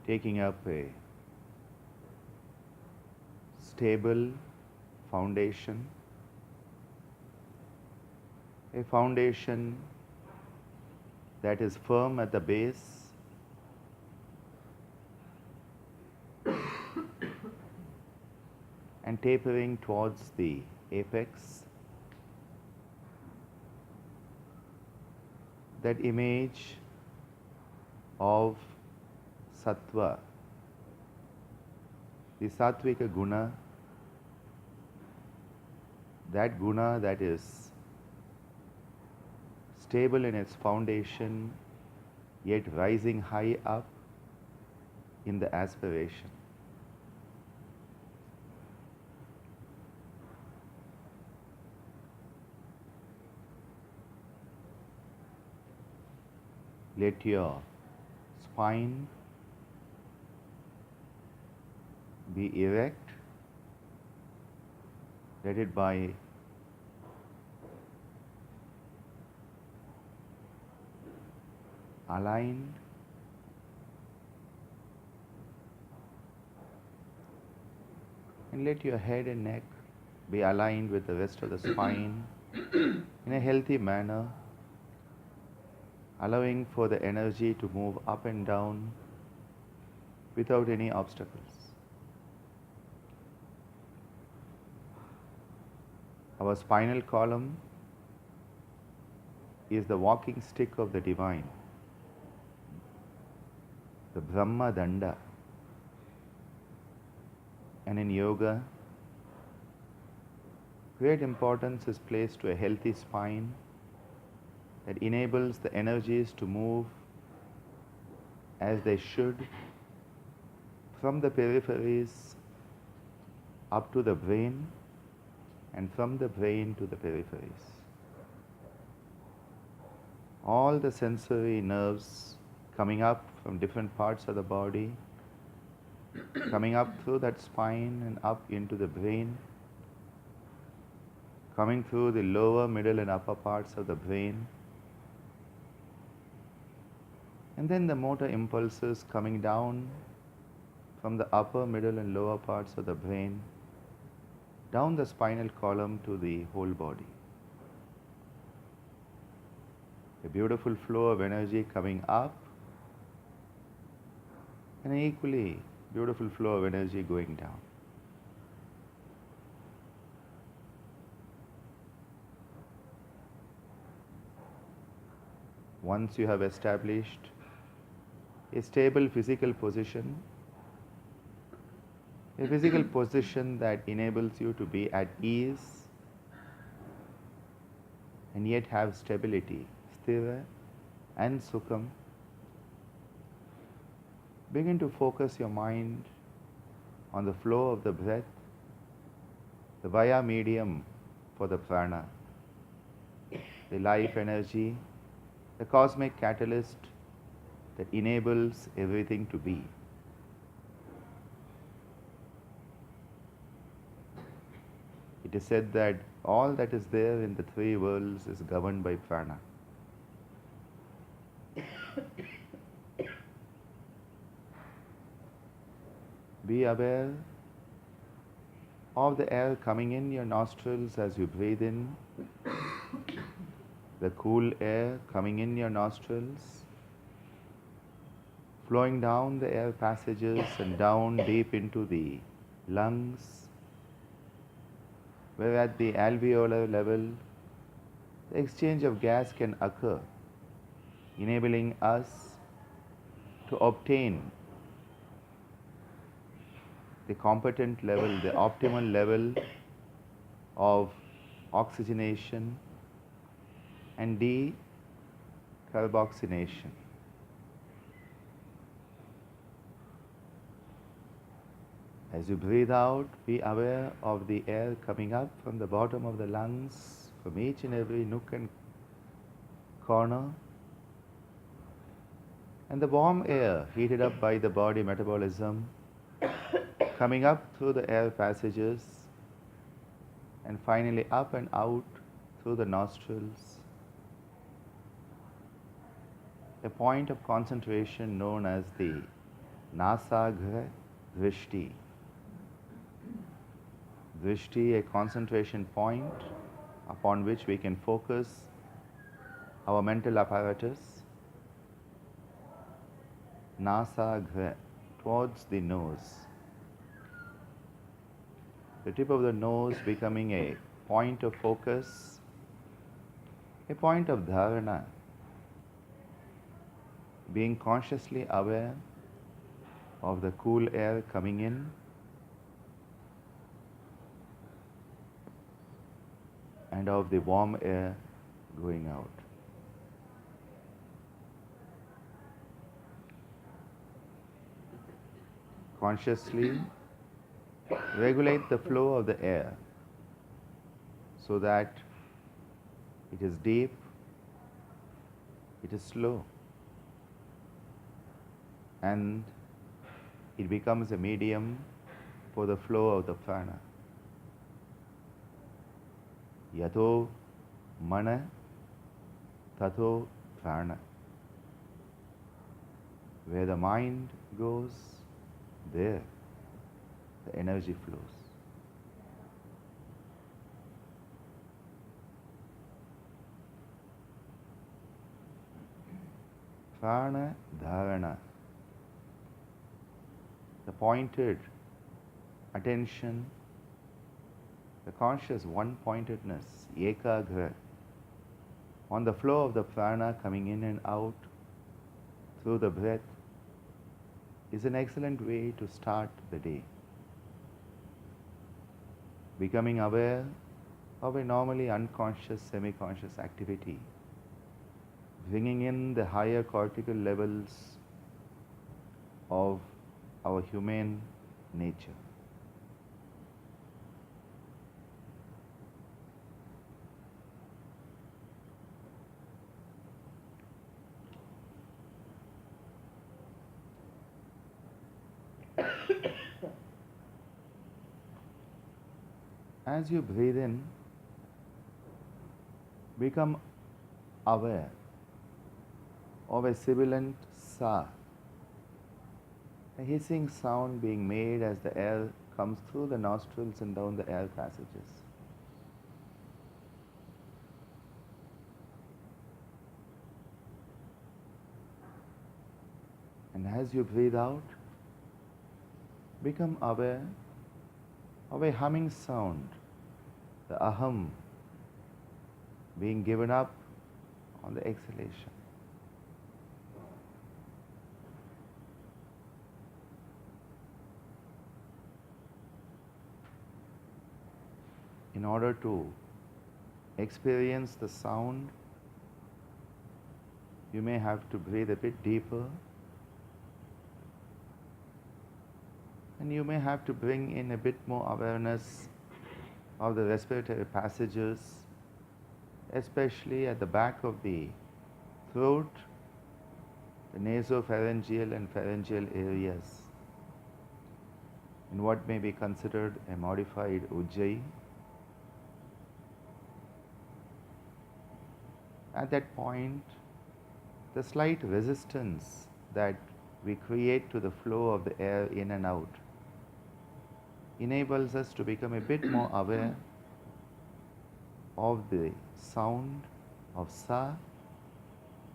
taking up a stable foundation, a foundation that is firm at the base and tapering towards the apex. That image of sattva, the sattvika guna, that guna that is stable in its foundation, yet rising high up in the aspiration. Let your spine be erect. Let it be aligned. And let your head and neck be aligned with the rest of the spine in a healthy manner, allowing for the energy to move up and down without any obstacles. Our spinal column is the walking stick of the divine, the Brahma Danda. And in yoga, great importance is placed to a healthy spine that enables the energies to move as they should from the peripheries up to the brain and from the brain to the peripheries. All the sensory nerves coming up from different parts of the body, coming up through that spine and up into the brain, coming through the lower, middle and upper parts of the brain, and then the motor impulses coming down from the upper, middle and lower parts of the brain, down the spinal column to the whole body. A beautiful flow of energy coming up and an equally beautiful flow of energy going down. Once you have established a stable physical position, a physical position that enables you to be at ease and yet have stability, sthira and sukham, begin to focus your mind on the flow of the breath, the via medium for the prana, the life energy, the cosmic catalyst that enables everything to be. It is said that all that is there in the three worlds is governed by prana. Be aware of the air coming in your nostrils as you breathe in, the cool air coming in your nostrils, flowing down the air passages and down deep into the lungs, where at the alveolar level, the exchange of gas can occur, enabling us to obtain the competent level, the optimal level of oxygenation and decarboxylation. As you breathe out, be aware of the air coming up from the bottom of the lungs, from each and every nook and corner, and the warm air heated up by the body metabolism coming up through the air passages and finally up and out through the nostrils. A point of concentration known as the Nasagra drishti. Drishti, a concentration point upon which we can focus our mental apparatus. Nasagra, towards the nose. The tip of the nose becoming a point of focus, a point of dharana, being consciously aware of the cool air coming in and of the warm air going out. Consciously regulate the flow of the air so that it is deep, it is slow, and it becomes a medium for the flow of the prana. Yato mana tato prana. Where the mind goes, there the energy flows. Prana dharana. The pointed attention, the conscious one-pointedness, ekagra, on the flow of the prana coming in and out through the breath is an excellent way to start the day. Becoming aware of a normally unconscious, semi-conscious activity, bringing in the higher cortical levels of our humane nature. As you breathe in, become aware of a sibilant sa, a hissing sound being made as the air comes through the nostrils and down the air passages. And as you breathe out, become aware of a humming sound, the aham being given up on the exhalation. In order to experience the sound, you may have to breathe a bit deeper, and you may have to bring in a bit more awareness of the respiratory passages, especially at the back of the throat, the nasopharyngeal and pharyngeal areas, in what may be considered a modified ujjayi. At that point, the slight resistance that we create to the flow of the air in and out enables us to become a bit more aware of the sound of sa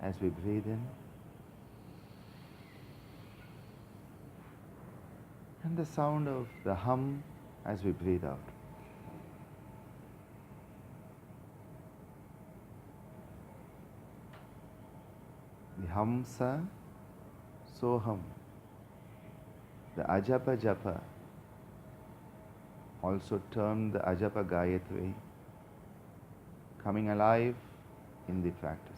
as we breathe in, and the sound of the hum as we breathe out. The hamsa, soham, the ajapa japa, also termed the ajapa gayatri, coming alive in the practice.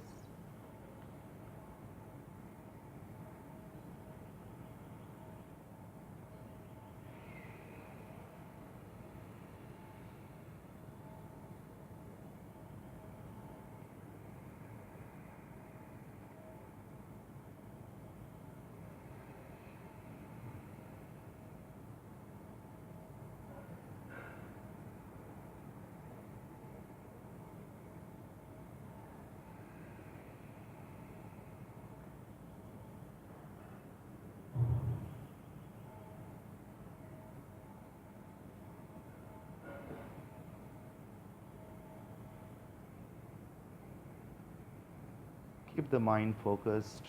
Keep the mind focused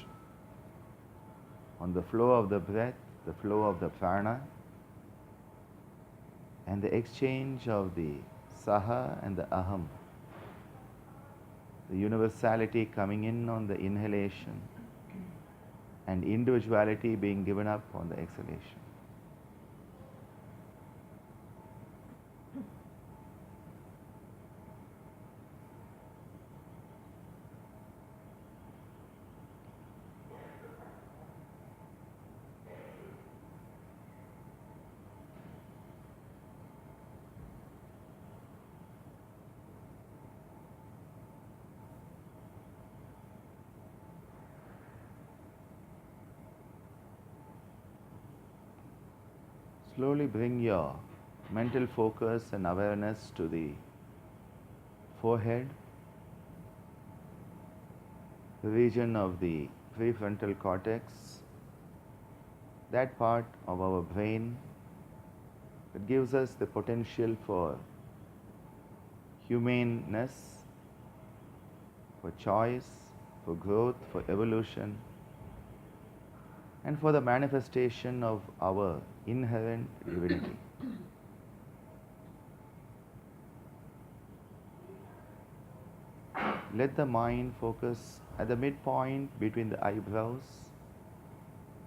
on the flow of the breath, the flow of the prana, and the exchange of the saha and the aham. The universality coming in on the inhalation and individuality being given up on the exhalation. Slowly bring your mental focus and awareness to the forehead, the region of the prefrontal cortex, that part of our brain that gives us the potential for humaneness, for choice, for growth, for evolution, and for the manifestation of our inherent divinity. Let the mind focus at the midpoint between the eyebrows,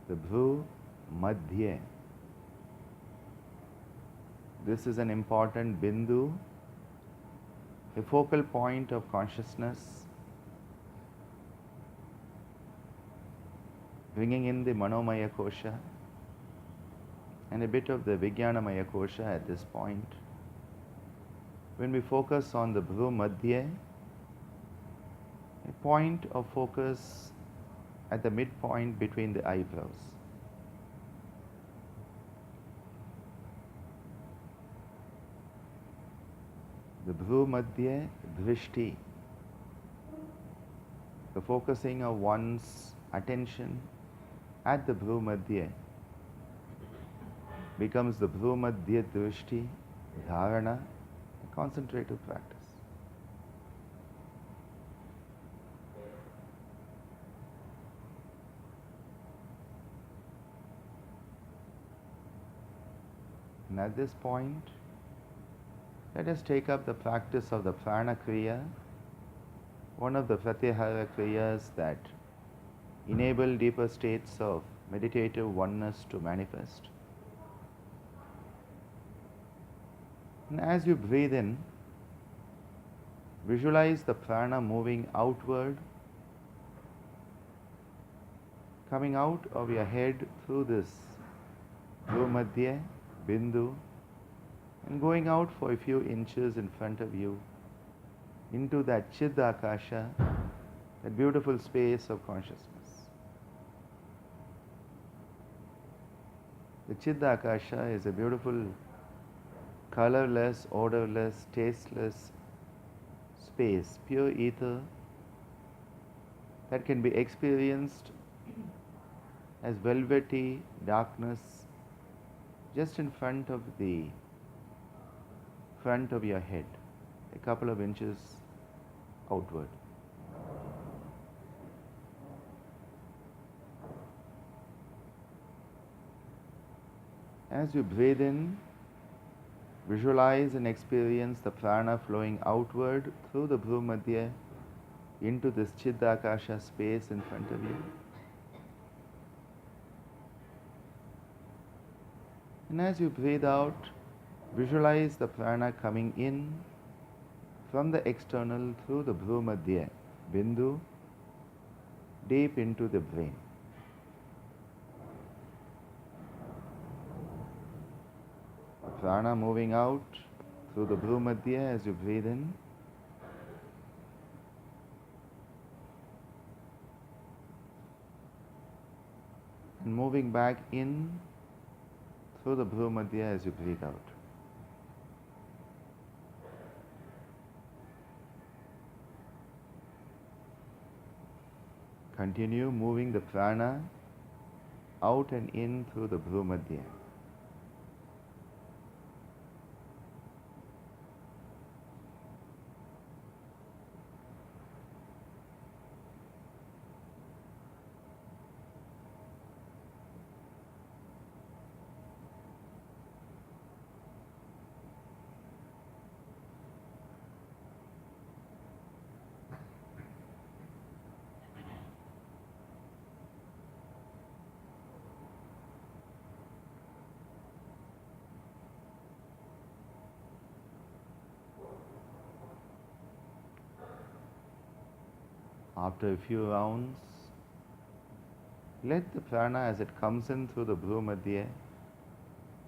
the Bhrumadhya. This is an important bindu, a focal point of consciousness, bringing in the Manomaya Kosha and a bit of the Vijnanamaya Kosha at this point. When we focus on the Bhrumadhya, a point of focus at the midpoint between the eyebrows. The Bhrumadhya drishti, the focusing of one's attention at the Bhrumadhya becomes the Bhrumadhya drishti dharana, a concentrative practice. And at this point, let us take up the practice of the Prana kriya, one of the pratyahara kriyas that enable deeper states of meditative oneness to manifest. And as you breathe in, visualize the prana moving outward, coming out of your head through this Bhrumadhya bindu and going out for a few inches in front of you into that Chid Akasha, that beautiful space of consciousness. The Chid Akasha is a beautiful, colorless, odorless, tasteless space, pure ether that can be experienced as velvety darkness just in front of your head, a couple of inches outward. As you breathe in, visualize and experience the prana flowing outward through the Bhrumadhya into this Chiddakasha space in front of you. And as you breathe out, visualize the prana coming in from the external through the Bhrumadhya bindu deep into the brain. Prana moving out through the Bhrumadhya as you breathe in. And moving back in through the Bhrumadhya as you breathe out. Continue moving the prana out and in through the Bhrumadhya. After a few rounds, let the prana as it comes in through the Bhrumadhya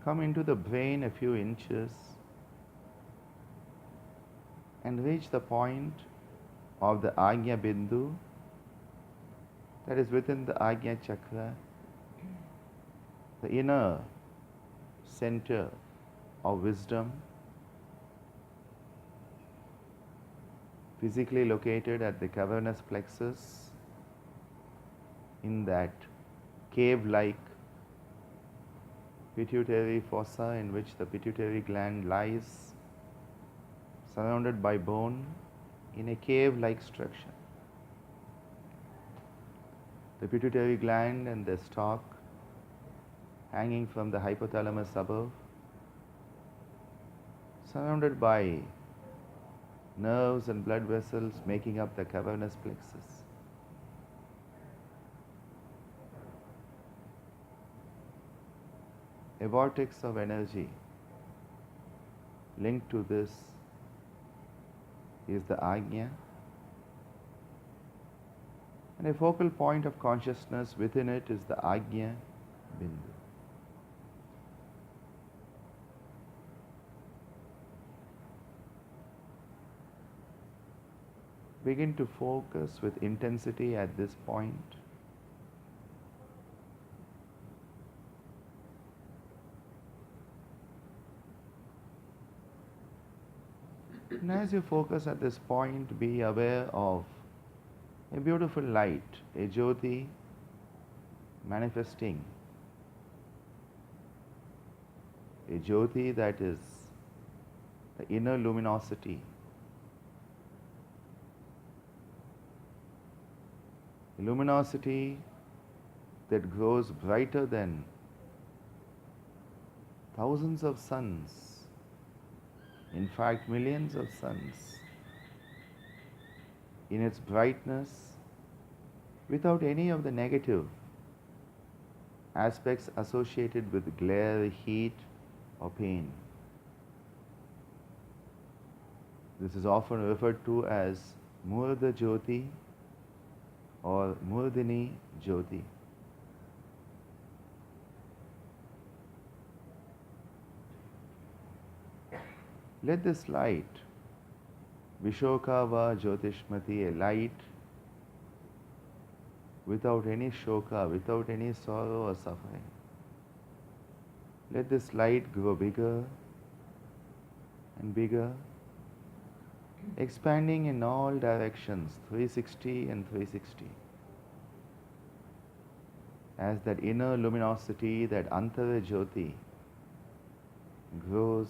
come into the brain a few inches and reach the point of the Ajna Bindu that is within the Ajna Chakra, the inner center of wisdom, physically located at the cavernous plexus in that cave-like pituitary fossa in which the pituitary gland lies, surrounded by bone in a cave-like structure. The pituitary gland and the stalk hanging from the hypothalamus above, surrounded by nerves and blood vessels making up the cavernous plexus. A vortex of energy linked to this is the Ajna, and a focal point of consciousness within it is the Ajna Bindu. Begin to focus with intensity at this point. And as you focus at this point, be aware of a beautiful light, a Jyoti manifesting. A Jyoti that is the inner luminosity. A luminosity that grows brighter than thousands of suns. In fact, millions of suns, in its brightness, without any of the negative aspects associated with glare, heat, or pain. This is often referred to as Murda Jyoti or Murdini Jyoti. Let this light, Vishokava Jyotishmati, a light without any shoka, without any sorrow or suffering. Let this light grow bigger and bigger, expanding in all directions, 360 and 360. As that inner luminosity, that Antara Jyoti, grows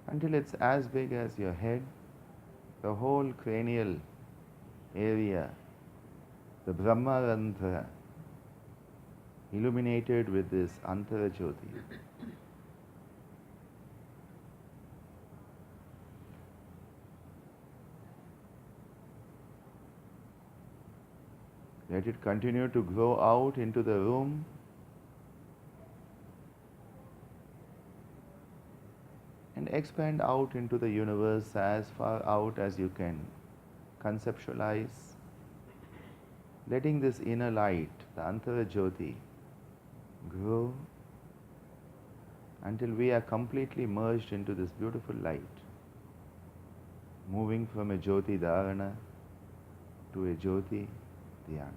until it's as big as your head, the whole cranial area, the Brahmarandhra, illuminated with this Antara Jyoti. Let it continue to grow out into the room. And expand out into the universe as far out as you can conceptualize, letting this inner light, the Antara Jyoti, grow until we are completely merged into this beautiful light, moving from a Jyoti Dharana to a Jyoti Dhyana.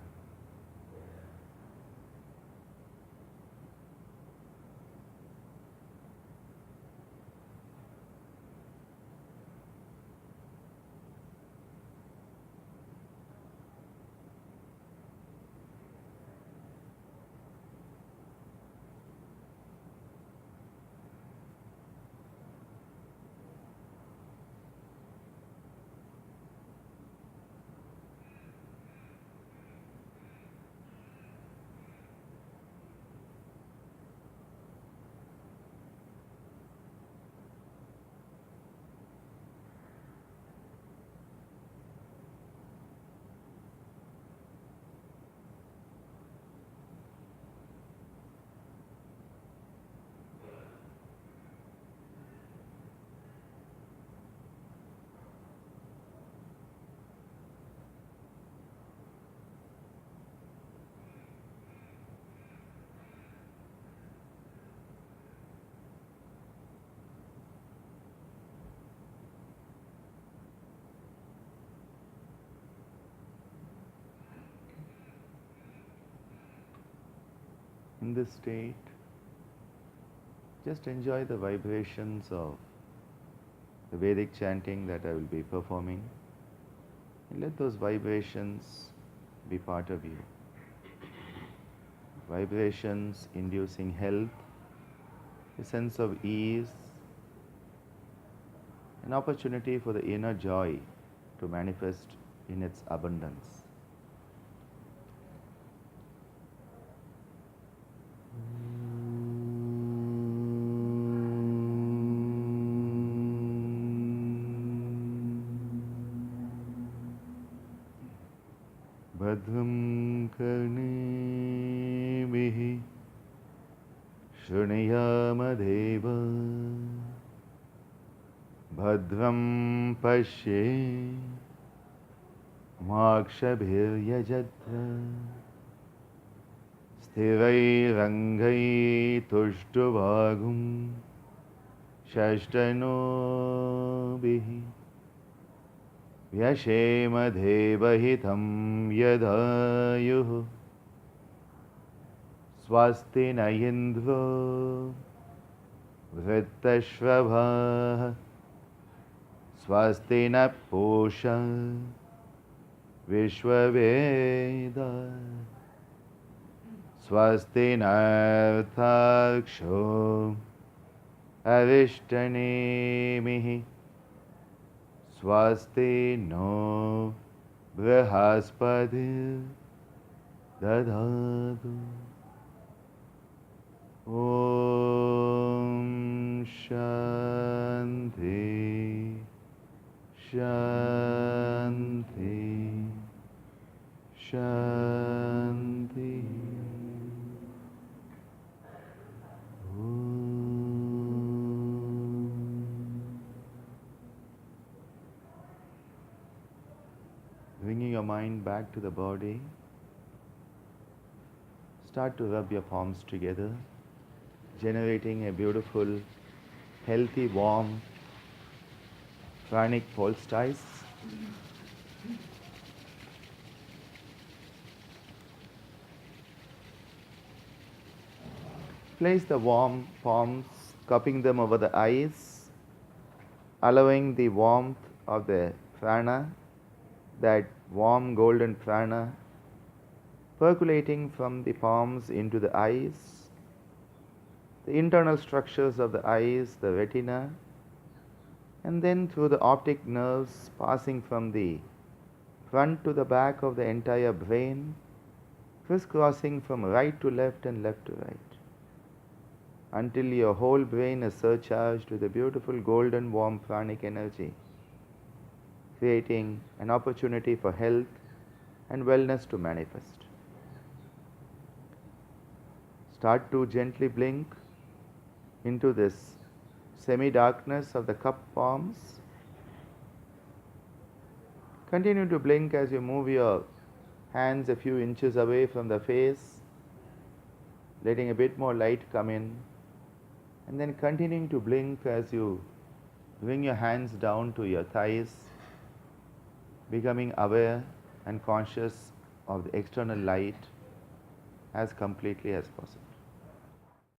In this state, just enjoy the vibrations of the Vedic chanting that I will be performing, and let those vibrations be part of you. Vibrations inducing health, a sense of ease, an opportunity for the inner joy to manifest in its abundance. Bhadram karnebihi shruniyama deva bhadram pashe makshabhiryajatra sthirairangai tushtuvagum shashtanobihi Vyashema devahitam yadayuh swasti na indro vrittashvabha swasti na posha vishvaveda swasti na arthaksho arishthanemihi Swasti no Brihaspati dadadu. Om Shanti Shanti Shanti. Bringing your mind back to the body, start to rub your palms together, generating a beautiful, healthy, warm, pranic solstice. Place the warm palms, cupping them over the eyes, allowing the warmth of the prana, that warm golden prana, percolating from the palms into the eyes, the internal structures of the eyes, the retina, and then through the optic nerves passing from the front to the back of the entire brain, crisscrossing from right to left and left to right, until your whole brain is surcharged with a beautiful golden warm pranic energy, creating an opportunity for health and wellness to manifest. Start to gently blink into this semi-darkness of the cupped palms. Continue to blink as you move your hands a few inches away from the face, letting a bit more light come in, and then continuing to blink as you bring your hands down to your thighs, becoming aware and conscious of the external light as completely as possible.